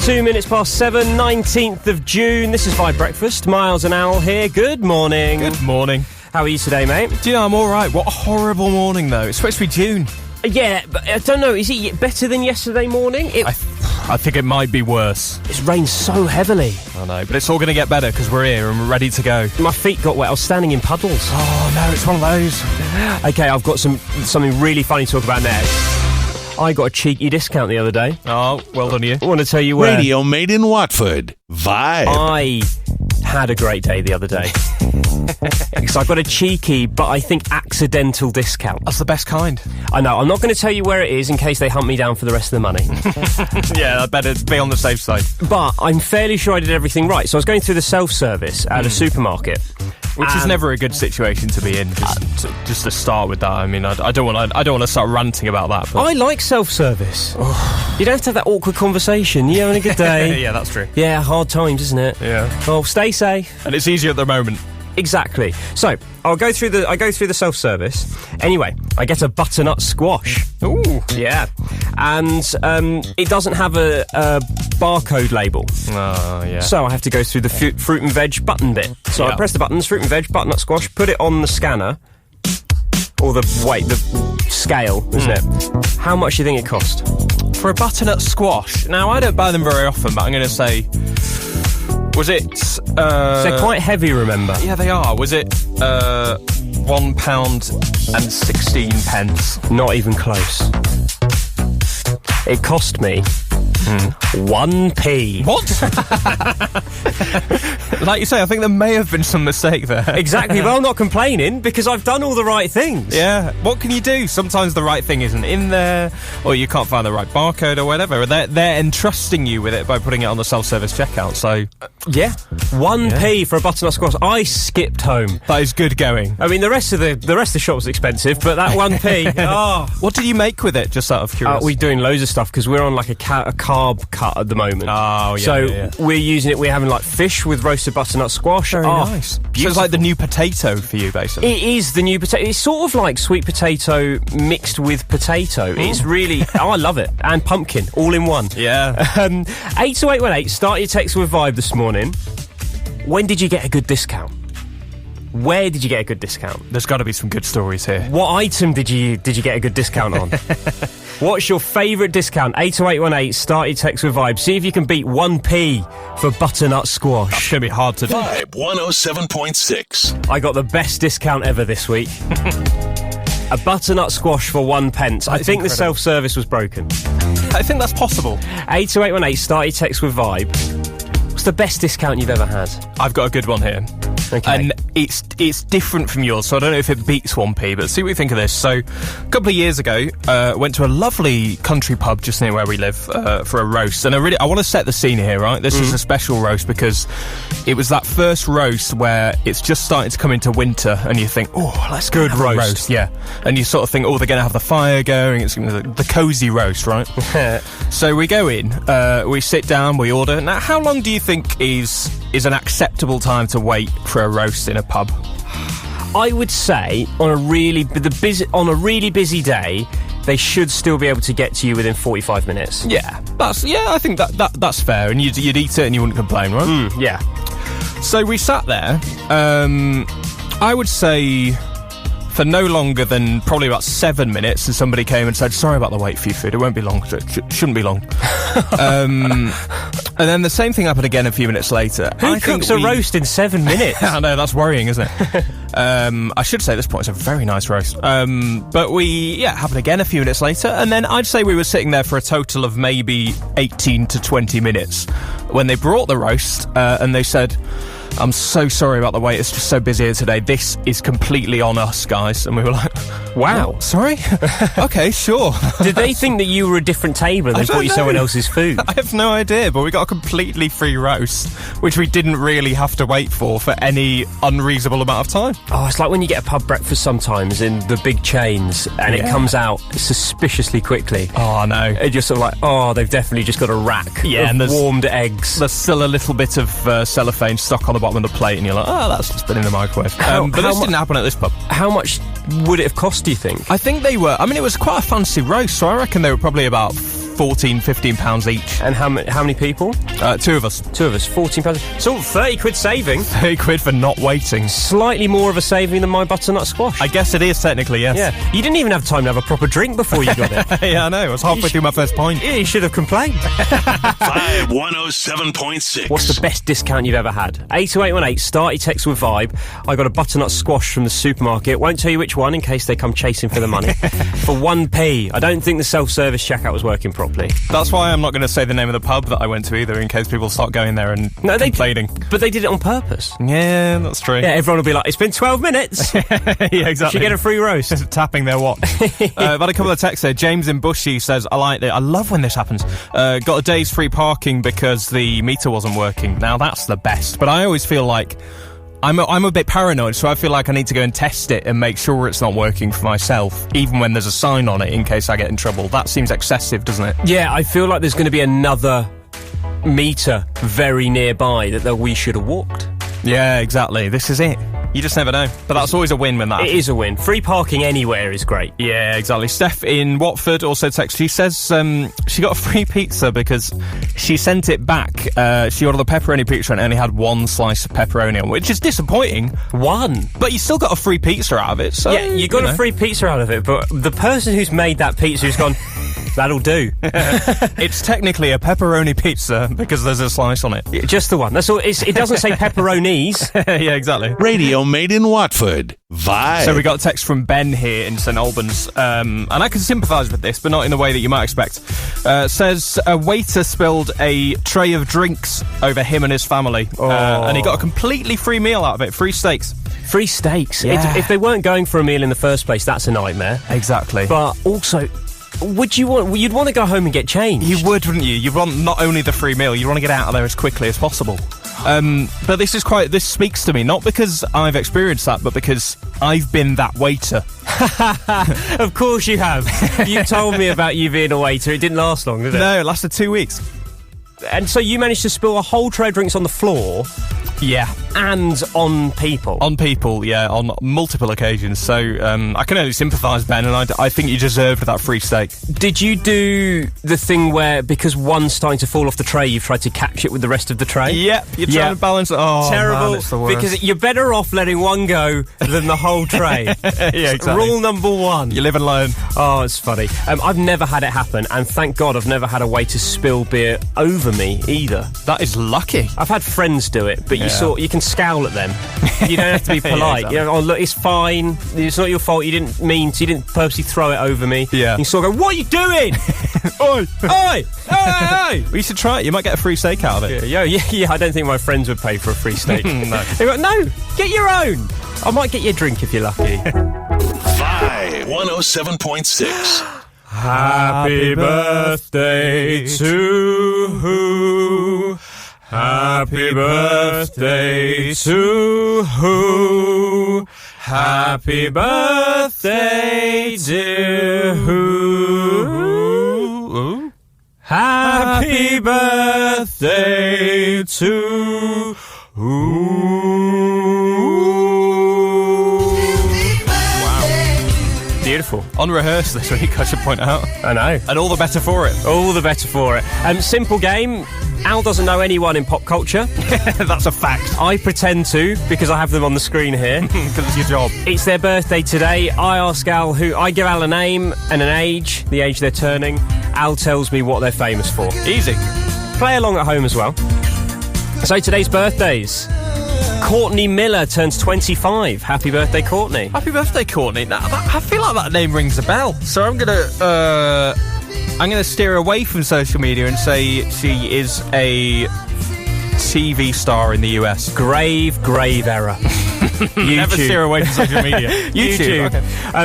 It's 2 minutes past 7, 19th of June. This is Vibe Breakfast. Miles and Al here. Good morning. Good morning. How are you today, mate? Do you know, I'm all right. What a horrible morning, though. It's supposed to be June. Yeah, but I don't know. Is it better than yesterday morning? I think it might be worse. It's rained so heavily. I know, but it's all going to get better because we're here and we're ready to go. My feet got wet. I was standing in puddles. Oh, no, it's one of those. Okay, I've got something really funny to talk about next. I got a cheeky discount the other day. Oh, well done you. I want to tell you where. Radio made in Watford. Vibe. I had a great day the other day. Because I got a cheeky, but I think accidental discount. That's the best kind. I know. I'm not going to tell you where it is in case they hunt me down for the rest of the money. Yeah, I'd better be on the safe side. But I'm fairly sure I did everything right. So I was going through the self-service at a supermarket. Which is never a good situation to be in, just to start with that. I mean, I don't want to start ranting about that. But I like self-service. You don't have to have that awkward conversation. You're having a good day. Yeah, that's true. Yeah, hard times, isn't it? Yeah. Well, stay safe. And it's easier at the moment. Exactly. So I go through the self-service. Anyway, I get a butternut squash. Ooh. Yeah. And it doesn't have a barcode label. Oh, yeah. So I have to go through the fruit and veg button bit. So I press the buttons, fruit and veg, butternut squash, put it on the scanner. Or the scale, isn't it? How much do you think it cost? For a butternut squash. Now, I don't buy them very often, but I'm going to say... Was it... They're quite heavy, remember? Yeah, they are. Was it £1.16? Not even close. It cost me 1p. What? Like you say, I think there may have been some mistake there. Exactly. Well, I'm not complaining because I've done all the right things. Yeah. What can you do? Sometimes the right thing isn't in there, or you can't find the right barcode or whatever. They're entrusting you with it by putting it on the self-service checkout. So yeah, 1p for a butternut squash. I skipped home. That is good going. I mean, the rest of the shop was expensive, but that 1p. Oh. What did you make with it? Just out of curiosity. We're doing loads of stuff because we're on like a carb cut at the moment. Oh, yeah. So we're using it. We're having like fish with roasted butternut squash. Very nice. So it's like the new potato for you, basically. It is the new potato. It's sort of like sweet potato mixed with potato. It's really... I love it. And pumpkin, all in one. Yeah. 82818, start your text with Vibe this morning. When did you get a good discount? Where did you get a good discount? There's got to be some good stories here. What item did you get a good discount on? What's your favourite discount? 82818, start your text with Vibe. See if you can beat 1p for butternut squash. That's going to be hard to do. Vibe 107.6. I got the best discount ever this week. A butternut squash for 1 pence. I think the self-service was broken. I think that's possible. 82818, start your text with Vibe. What's the best discount you've ever had? I've got a good one here. Okay. And it's different from yours, so I don't know if it beats 1p, but see what you think of this. So, a couple of years ago, went to a lovely country pub just near where we live for a roast. And I want to set the scene here, right? This is a special roast because it was that first roast where it's just starting to come into winter and you think, oh, let's go have a roast. Yeah. And you sort of think, oh, they're going to have the fire going. It's going to be the cosy roast, right? So we go in, we sit down, we order. Now, how long do you think is an acceptable time to wait for a roast in a pub? I would say on a really busy day, they should still be able to get to you within 45 minutes. Yeah, I think that's fair, and you'd eat it and you wouldn't complain, right? Yeah. So we sat there. I would say for no longer than probably about 7 minutes, and somebody came and said, "Sorry about the wait for your food. It won't be long. It shouldn't be long." And then the same thing happened again a few minutes later. Who cooks a roast in 7 minutes? I know, that's worrying, isn't it? I should say at this point it's a very nice roast. But happened again a few minutes later, and then I'd say we were sitting there for a total of maybe 18 to 20 minutes when they brought the roast, and they said, "I'm so sorry about the wait, it's just so busy here today. This is completely on us, guys." And we were like, wow. What? Sorry? Okay, sure. Did they think that you were a different table and they brought you someone else's food? I have no idea, but we got a completely free roast, which we didn't really have to wait for any unreasonable amount of time. Oh, it's like when you get a pub breakfast sometimes in the big chains and it comes out suspiciously quickly. Oh, I know. And you're sort of like, oh, they've definitely just got a rack of warmed eggs. There's still a little bit of cellophane stuck on the bottom of the plate and you're like, oh, that's just been in the microwave. But this didn't happen at this pub. How much would it have cost, do you think? I think it was quite a fancy roast, so I reckon they were probably about £14-15 each. And how many people? Two of us. Two of us, £14. So 30 quid saving. 30 quid for not waiting. Slightly more of a saving than my butternut squash. I guess it is technically, yes. Yeah. You didn't even have time to have a proper drink before you got it. Yeah, I know. I was halfway through my first pint. Yeah, you should have complained. Vibe 107.6. What's the best discount you've ever had? 82818, start your text with Vibe. I got a butternut squash from the supermarket. Won't tell you which one in case they come chasing for the money. For 1p. I don't think the self-service checkout was working properly. That's why I'm not going to say the name of the pub that I went to either, in case people start going there and complaining. But they did it on purpose. Yeah, that's true. Yeah, everyone will be like, it's been 12 minutes. Yeah, exactly. Should get a free roast. Just tapping their watch. I've had a couple of texts here. James in Bushy says, I like it. I love when this happens. Got a day's free parking because the meter wasn't working. Now that's the best. But I always feel like I'm a bit paranoid, so I feel like I need to go and test it and make sure it's not working for myself, even when there's a sign on it, in case I get in trouble. That seems excessive, doesn't it? Yeah, I feel like there's going to be another meter very nearby that we should have walked. Yeah, exactly. This is it. You just never know. But that's always a win when that happens. It is a win. Free parking anywhere is great. Yeah, exactly. Steph in Watford also texted. She says she got a free pizza because she sent it back. She ordered a pepperoni pizza and only had one slice of pepperoni on, which is disappointing. One? But you still got a free pizza out of it. So, yeah, you got a free pizza out of it, but the person who's made that pizza has gone, that'll do. It's technically a pepperoni pizza because there's a slice on it. Yeah, just the one. That's all. It doesn't say pepperonis. Yeah, exactly. Radio made in Watford. Vibe. So we got a text from Ben here in St Albans, and I can sympathise with this, but not in the way that you might expect. Says a waiter spilled a tray of drinks over him and his family, and he got a completely free meal out of it, free steaks. Free steaks? Yeah. If they weren't going for a meal in the first place, that's a nightmare. Exactly. But also, you'd want to go home and get changed. You would, wouldn't you? You'd want not only the free meal, you'd want to get out of there as quickly as possible. But this speaks to me, not because I've experienced that, but because I've been that waiter. Of course you have. You told me about you being a waiter. It didn't last long, did it? No, it lasted 2 weeks. And so you managed to spill a whole tray of drinks on the floor? Yeah. And on people? On people, yeah, on multiple occasions. So I can only sympathise, Ben, and I think you deserved that free steak. Did you do the thing where, because one's starting to fall off the tray, you've tried to catch it with the rest of the tray? Yeah, you're trying to balance it. Oh, terrible. Man, it's the worst. Because you're better off letting one go than the whole tray. Yeah, exactly. Rule number one. You live and learn. Oh, it's funny. I've never had it happen, and thank God I've never had a waiter spill beer over me either. That is lucky. I've had friends do it, but you can scowl at them. You don't have to be polite. Yeah, exactly. You know, oh look, it's fine. It's not your fault. You didn't purposely throw it over me. Yeah. You sort of go, what are you doing? Oi! Oi! Oi! We should try it. You might get a free steak out of it. Yeah. I don't think my friends would pay for a free steak. No. They go, no, get your own. I might get you a drink if you're lucky. Vibe 107.6. Happy birthday to who? Happy birthday to who? Happy birthday, dear who? Happy birthday to who? Beautiful. Unrehearsed this week, I should point out. I know. And all the better for it. All the better for it. Simple game. Al doesn't know anyone in pop culture. That's a fact. I pretend to, because I have them on the screen here. Because it's your job. It's their birthday today. I ask Al I give Al a name and an age, the age they're turning. Al tells me what they're famous for. Easy. Play along at home as well. So today's birthdays. Courtney Miller turns 25. Happy birthday, Courtney. Happy birthday, Courtney. Now, I feel like that name rings a bell. So I'm gonna steer away from social media and say she is a TV star in the US. Grave error. Never steer away from social media. YouTube. Okay.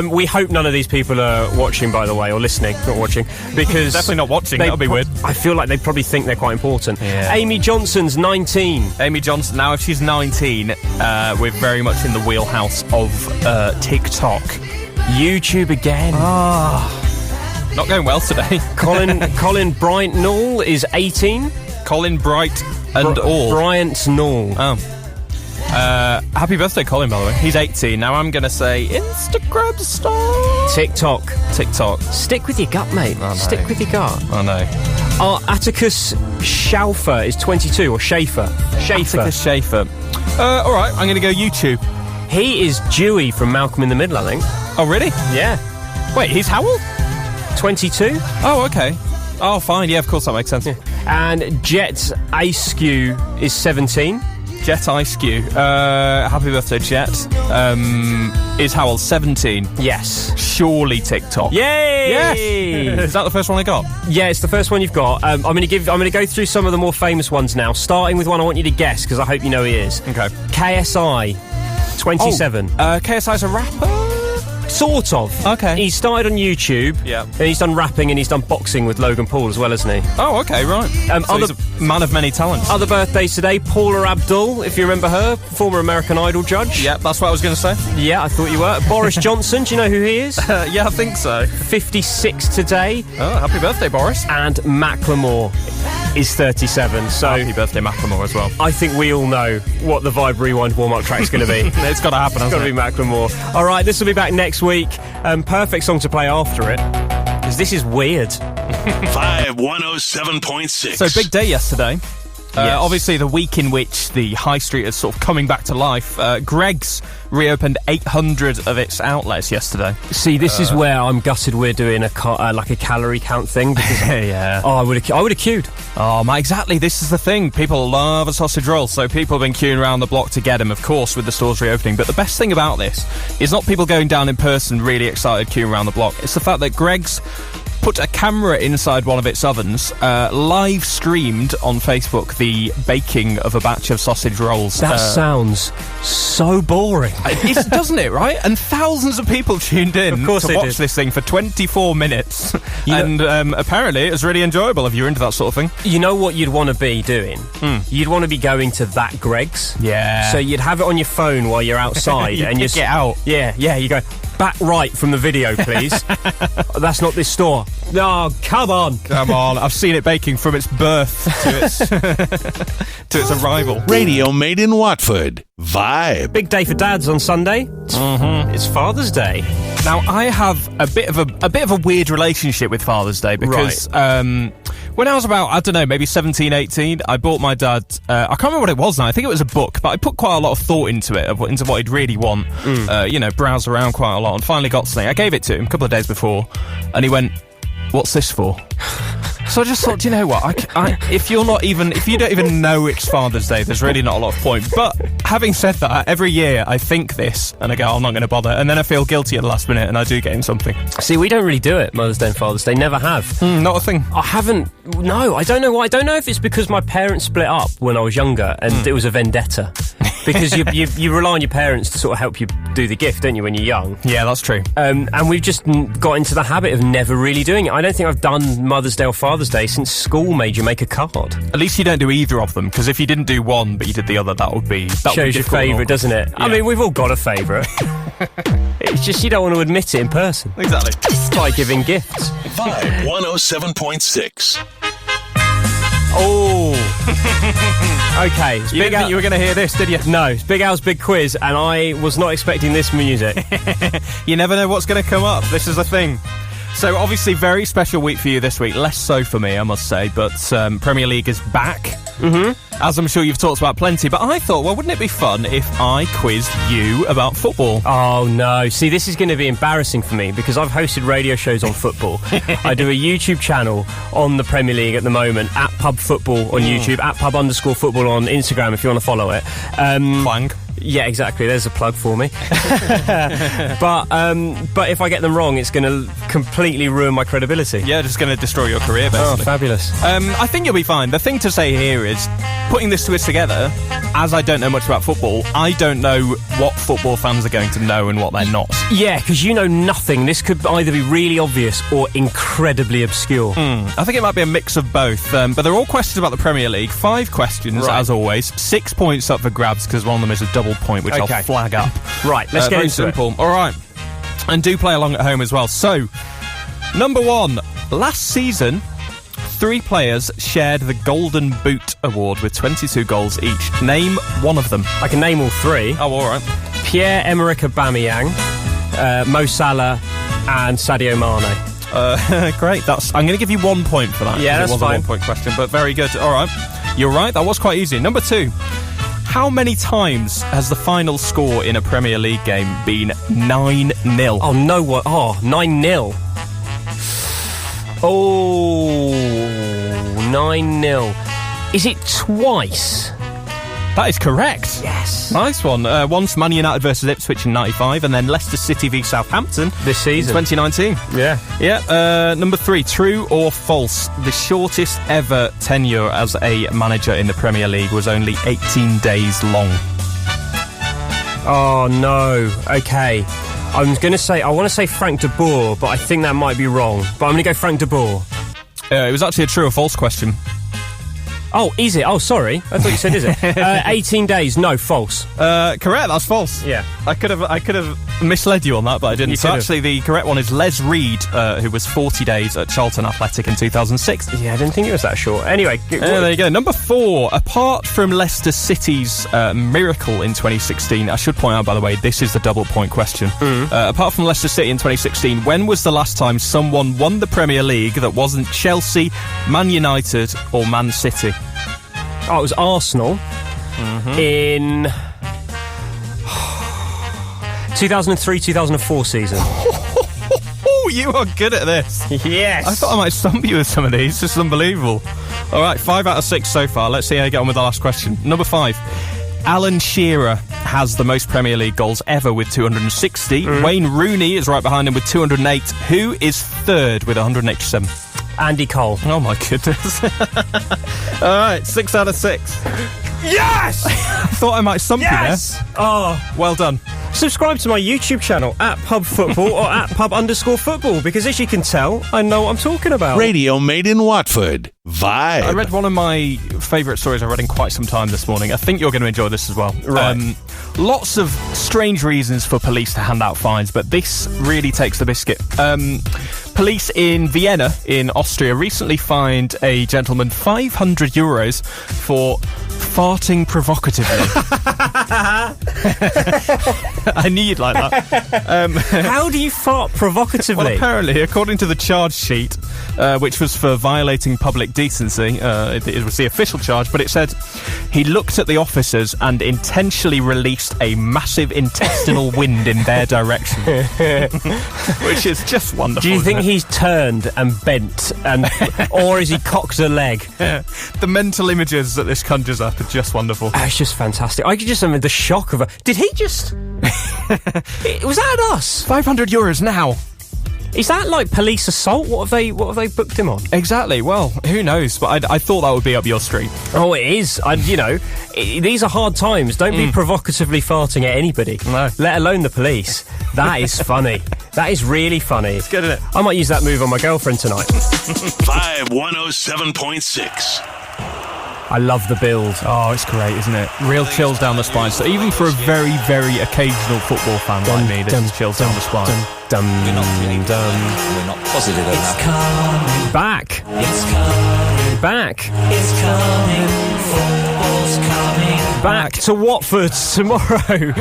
We hope none of these people are watching, by the way, or listening, not watching, because definitely not watching. That would be weird. I feel like they probably think they're quite important. Yeah. Amy Johnson's 19. Amy Johnson. Now, if she's 19, we're very much in the wheelhouse of TikTok. YouTube again. Not going well today. Colin Bryant Nall is 18. Colin Bright and all. Bryant Nall. Oh. Happy birthday, Colin, by the way. He's 18. Now I'm going to say Instagram star. TikTok. Stick with your gut, mate. I know. Stick with your gut. I know. Atticus Schaufer is 22, or Schaefer. Atticus Schaefer. All right, I'm going to go YouTube. He is Dewey from Malcolm in the Middle, I think. Oh, really? Yeah. Wait, he's how old? 22. Oh, okay. Oh, fine. Yeah, of course that makes sense. And Jet Askew is 17. Jet Askew. Happy birthday, Jet. Is how old? 17. Yes. Surely TikTok. Yay! Yes. Is that the first one I got? Yeah, it's the first one you've got. I'm going to go through some of the more famous ones now, starting with one I want you to guess because I hope you know who he is. Okay. KSI, 27. KSI's a rapper. Sort of. Okay. He started on YouTube. Yeah. And he's done rapping and he's done boxing with Logan Paul as well, hasn't he? Oh, okay, right. So he's a man of many talents. Other birthdays today, Paula Abdul, if you remember her, former American Idol judge. Yeah, that's what I was going to say. Yeah, I thought you were. Boris Johnson, do you know who he is? Yeah, I think so. 56 today. Oh, happy birthday, Boris. And Macklemore is 37. So happy birthday, Macklemore, as well. I think we all know what the Vibe Rewind warm-up track's going to be. It's got to happen, It's got to be Macklemore. All right, this will be back next week. Perfect song to play after it, because this is weird. 107.6. So, big day yesterday. Yes. Obviously, the week in which the high street is sort of coming back to life. Greg's reopened 800 of its outlets yesterday. See, this is where I'm gutted we're doing a calorie count thing. Because, Yeah. Oh, I would have queued. Oh, exactly. This is the thing. People love a sausage roll, so people have been queuing around the block to get them, of course, with the stores reopening. But the best thing about this is not people going down in person really excited queuing around the block. It's the fact that Greg's put a camera inside one of its ovens, live streamed on Facebook the baking of a batch of sausage rolls. That sounds so boring. Doesn't it, right? And thousands of people tuned in Of course to they watch did. this thing for 24 minutes. And apparently it was really enjoyable if you're into that sort of thing. You know what you'd want to be doing? You'd want to be going to that Greg's. Yeah. So you'd have it on your phone while you're outside. You and kick it out. Yeah, you go, back right from the video, please. That's not this store. No, come on. Come on, I've seen it baking from its birth to its to its arrival. Radio made in Watford. Vibe. Big day for dads on Sunday. It's Father's Day. Now I have a bit of a weird relationship with Father's Day because when I was about, I don't know, maybe 17, 18, I bought my dad, I can't remember what it was now, I think it was a book, but I put quite a lot of thought into it, into what he'd really want, browse around quite a lot, and finally got something. I gave it to him a couple of days before, and he went, "What's this for?" So I just thought, do you know what? If you don't even know it's Father's Day, there's really not a lot of point. But having said that, every year I think this and I go, I'm not going to bother, and then I feel guilty at the last minute, and I do get him something. See, we don't really do it Mother's Day and Father's Day. Never have. Not a thing. I haven't. No, I don't know why. I don't know if it's because my parents split up when I was younger and it was a vendetta. Because you rely on your parents to sort of help you do the gift, don't you, when you're young? Yeah, that's true. And we've just got into the habit of never really doing it. I don't think I've done Mother's Day or Father's Day since school made you make a card. At least you don't do either of them, because if you didn't do one but you did the other, that would be Shows your favourite, doesn't it? Yeah. I mean, we've all got a favourite. It's just you don't want to admit it in person. Exactly. It's like giving gifts. Vibe 107.6. Oh. Okay, it's You Big didn't Al. think you were going to hear this, did you? No, it's Big Al's Big Quiz, and I was not expecting this music. You never know what's going to come up. This is the thing. So obviously, very special week for you this week. Less so for me, I must say. But Premier League is back. As I'm sure you've talked about plenty. But I thought, well, wouldn't it be fun if I quizzed you about football? Oh no, see, this is going to be embarrassing for me because I've hosted radio shows on football. I do a YouTube channel on the Premier League at the moment, at Pub Football on YouTube, at Pub_Football on Instagram if you want to follow it. Clang. Yeah, exactly. There's a plug for me. But if I get them wrong, it's going to completely ruin my credibility. Yeah, just going to destroy your career, Oh, basically. fabulous. I think you'll be fine. The thing to say here is, putting this twist together, as I don't know much about football, I don't know what football fans are going to know and what they're not. Yeah, because you know nothing. This could either be really obvious or incredibly obscure. I think it might be a mix of both. But they're all questions about the Premier League. 5 questions, Right. as always. 6 points up for grabs, because one of them is a double point, which Okay. I'll flag up. Right, let's get very into simple. All right. And do play along at home as well. So, number 1. Last season, 3 players shared the Golden Boot award with 22 goals each. Name one of them. I can name all 3. Oh, all right. Pierre-Emerick Aubameyang, Mo Salah and Sadio Mane. Great. I'm going to give you 1 point for that. Yeah, that's fine. It was a 1 point question, but very good. All right. You're right. That was quite easy. Number 2. How many times has the final score in a Premier League game been 9-0? Oh, no, what? Oh, 9-0. Oh, 9-0. Is it twice? That is correct. Yes. Nice one. Once Man United versus Ipswich in 95, and then Leicester City v Southampton This season. 2019. Yeah. Yeah. Number 3, true or false? The shortest ever tenure as a manager in the Premier League was only 18 days long. Oh, no. Okay. I want to say Frank de Boer, but I think that might be wrong. But I'm going to go Frank de Boer. It was actually a true or false question. Oh, is it? Oh, sorry. I thought you said is it? 18 days. No, false. Correct. That's false. Yeah. I could have misled you on that, but I didn't. You So could've. actually, the correct one is Les Reed, who was 40 days at Charlton Athletic in 2006. Yeah, I didn't think it was that short. Anyway. There you go. Number 4. Apart from Leicester City's miracle in 2016, I should point out, by the way, this is the double point question. Apart from Leicester City in 2016, when was the last time someone won the Premier League that wasn't Chelsea, Man United, or Man City? Oh, it was Arsenal in 2003-2004 season. Oh, you are good at this. Yes. I thought I might stump you with some of these. This is unbelievable. All right, 5 out of 6 so far. Let's see how you get on with the last question. Number 5. Alan Shearer has the most Premier League goals ever with 260. Wayne Rooney is right behind him with 208. Who is third with 187? Andy Cole. Oh, my goodness. All right, 6 out of 6. Yes! I thought I might stump you there. Oh, Well done. subscribe to my YouTube channel at Pub Football or at Pub_Football because, as you can tell, I know what I'm talking about. Radio made in Watford. Vibe. I read one of my favourite stories I've read in quite some time this morning. I think you're going to enjoy this as well. Right. Lots of strange reasons for police to hand out fines, but this really takes the biscuit. Police in Vienna, in Austria, recently fined a gentleman €500 for farting provocatively. I knew you'd like that. How do you fart provocatively? Well, apparently, according to the charge sheet, which was for violating public decency, it was the official charge, but it said he looked at the officers and intentionally released a massive intestinal wind in their direction. Which is just wonderful. Do you think isn't it? he's turned and bent, or is he cocked a leg? The mental images that this conjures up are just wonderful. Oh, it's just fantastic. I could just imagine the shock of did he just... Was that us? €500 now. Is that like police assault? What have they booked him on? Exactly. Well, who knows? But I thought that would be up your street. Oh, it is. These are hard times. Don't be provocatively farting at anybody. No. Let alone the police. That is funny. That is really funny. It's good, isn't it? I might use that move on my girlfriend tonight. Vibe 107.6. I love the build. Oh, it's great, isn't it? Real chills down the spine. So even for a very, very occasional football fan like me, this is chills down the spine. We're not positive enough. Back. It's coming. Back. It's coming. Football's coming. Back to Watford tomorrow.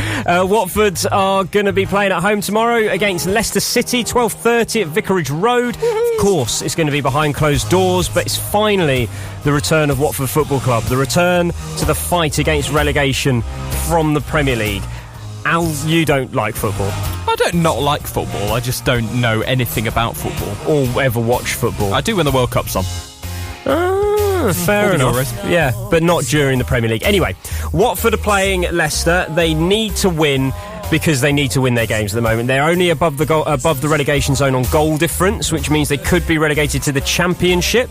Watford are going to be playing at home tomorrow against Leicester City, 12:30 at Vicarage Road. Of course, it's going to be behind closed doors, but it's finally the return of Watford Football Club, the return to the fight against relegation from the Premier League. Al, you don't like football. I don't not like football, I just don't know anything about football. Or ever watch football. I do when the World Cup's on. Fair All the enough. Euros. Yeah, but not during the Premier League. Anyway, Watford are playing Leicester. They need to win because they need to win their games at the moment. They're only above the relegation zone on goal difference, which means they could be relegated to the Championship.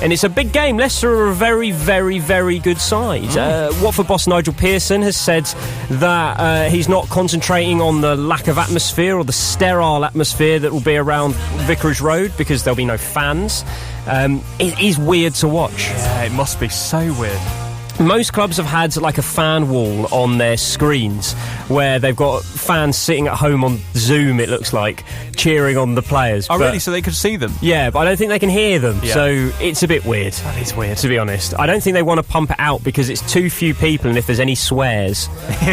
And it's a big game. Leicester are a very, very, very good side. Watford boss Nigel Pearson has said that he's not concentrating on the lack of atmosphere or the sterile atmosphere that will be around Vicarage Road because there'll be no fans. It is weird to watch. Yeah, it must be so weird. Most clubs have had like a fan wall on their screens where they've got fans sitting at home on Zoom, it looks like, cheering on the players. Oh, really? So they could see them? Yeah, but I don't think they can hear them, Yeah. so it's a bit weird. That is weird. To be honest. I don't think they want to pump it out because it's too few people, and if there's any swears,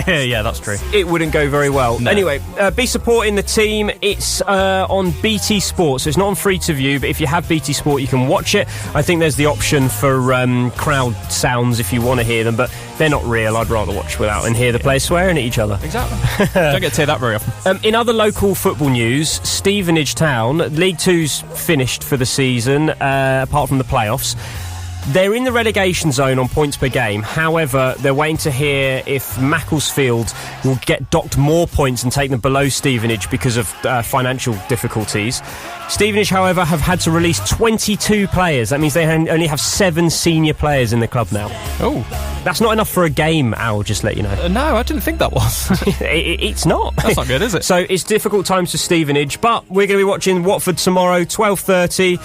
Yeah, that's true. it wouldn't go very well. No. Anyway, be supporting the team. It's on BT Sport, so it's not on free to view, but if you have BT Sport, you can watch it. I think there's the option for crowd sounds if you want to hear them, but they're not real. I'd rather watch without and hear the players swearing at each other. Exactly. Don't get to hear that very often. In other local football news, Stevenage Town, League Two's finished for the season, apart from the playoffs. They're in the relegation zone on points per game. However, they're waiting to hear if Macclesfield will get docked more points and take them below Stevenage because of financial difficulties. Stevenage, however, have had to release 22 players. That means they only have 7 senior players in the club now. Oh. That's not enough for a game, I'll just let you know. No, I didn't think that was. It's not. That's not good, is it? So it's difficult times for Stevenage, but we're going to be watching Watford tomorrow, 12:30.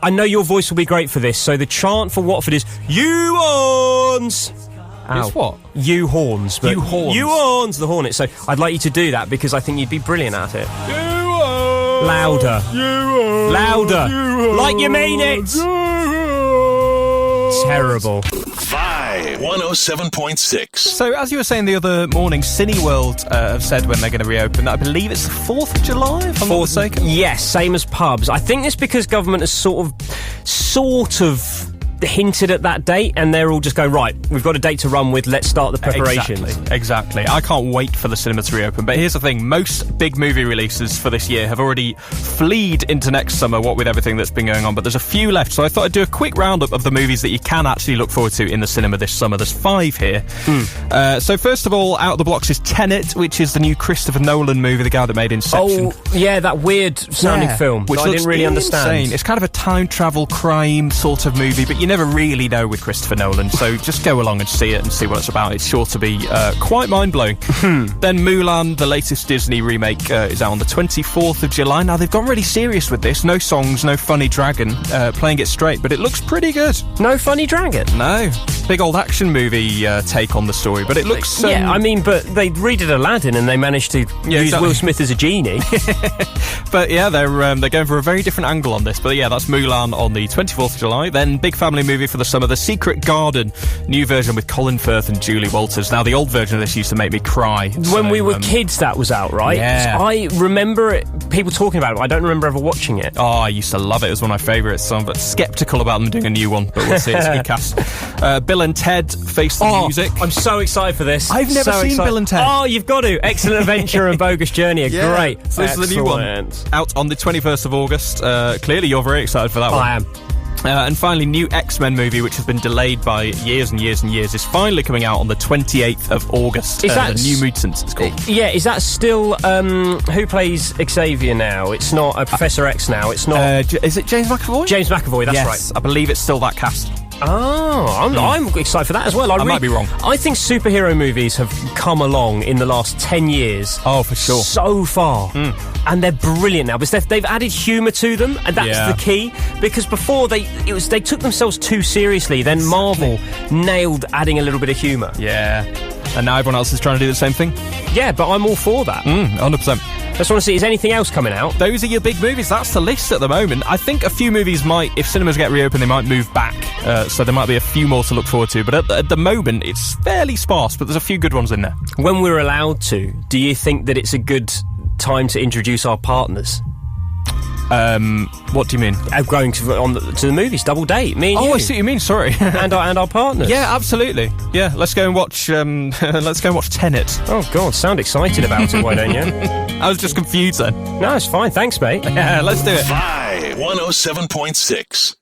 I know your voice will be great for this, so the chant for Watford is "You Horns." It's what? You Horns. But You Horns. You Horns, the Hornets. So I'd like you to do that because I think you'd be brilliant at it. Louder. Louder. Like you mean it. Terrible. Vibe 107.6. So, as you were saying the other morning, Cineworld have said when they're going to reopen. I believe it's the 4th of July, if I'm not mistaken. Yes, same as pubs. I think it's because government has sort of hinted at that date, and they're all just going, right, we've got a date to run with, let's start the preparations. Exactly. I can't wait for the cinema to reopen. But here's the thing, most big movie releases for this year have already fleed into next summer, what with everything that's been going on, but there's a few left. So I thought I'd do a quick roundup of the movies that you can actually look forward to in the cinema this summer. There's 5 here. So first of all, out of the blocks is Tenet, which is the new Christopher Nolan movie, the guy that made Inception. Oh, yeah, that weird sounding film, which I didn't really understand. It's kind of a time travel crime sort of movie, but you never really know with Christopher Nolan, so just go along and see it and see what it's about. It's sure to be quite mind-blowing. Then Mulan, the latest Disney remake, is out on the 24th of July. Now, they've gone really serious with this. No songs, no funny dragon, playing it straight, but it looks pretty good. No funny dragon? No. Big old action movie take on the story, but it looks... yeah, I mean, but they redid Aladdin and they managed to use exactly. Will Smith as a genie. But yeah, they're going for a very different angle on this. But yeah, that's Mulan on the 24th of July. Then big family movie for the summer, The Secret Garden, new version with Colin Firth and Julie Walters. Now, the old version of this used to make me cry. When we were kids, that was out, right? Yeah. I remember people talking about it, but I don't remember ever watching it. Oh, I used to love it. It was one of my favourites. So I'm a bit sceptical about them doing a new one, but we'll see. It's a good cast. Bill and Ted Face the Music. I'm so excited for this. I've never seen Bill and Ted. Oh, you've got to. Excellent Adventure and Bogus Journey are great. So this is the new one. Out on the 21st of August. Clearly, you're very excited for that one. I am. And finally, new X-Men movie, which has been delayed by years and years and years, is finally coming out on the 28th of August. Is that the New Mutants, it's called. Yeah, is that still... who plays Xavier now? It's not Professor X now. It's not... Is it James McAvoy? James McAvoy, that's yes, right. I believe it's still that cast. Oh, I'm excited for that as well. I might be wrong. I think superhero movies have come along in the last 10 years. Oh, for sure. So far. And they're brilliant now because they've added humour to them, and that's the key. Because before they took themselves too seriously. Then Marvel nailed adding a little bit of humour. Yeah. And now everyone else is trying to do the same thing? Yeah, but I'm all for that. 100%. I just want to see, is anything else coming out? Those are your big movies. That's the list at the moment. I think a few movies might, if cinemas get reopened, they might move back. So there might be a few more to look forward to. But at the moment, it's fairly sparse, but there's a few good ones in there. When we're allowed to, do you think that it's a good time to introduce our partners? What do you mean? Going to the movies, double date, me and you. I see what you mean, sorry. and our partners. Yeah, absolutely. Yeah, let's go and watch Tenet. Oh, God, sound excited about it, why don't you? I was just confused then. No, it's fine, thanks, mate. Yeah, let's do it. Vibe 107.6.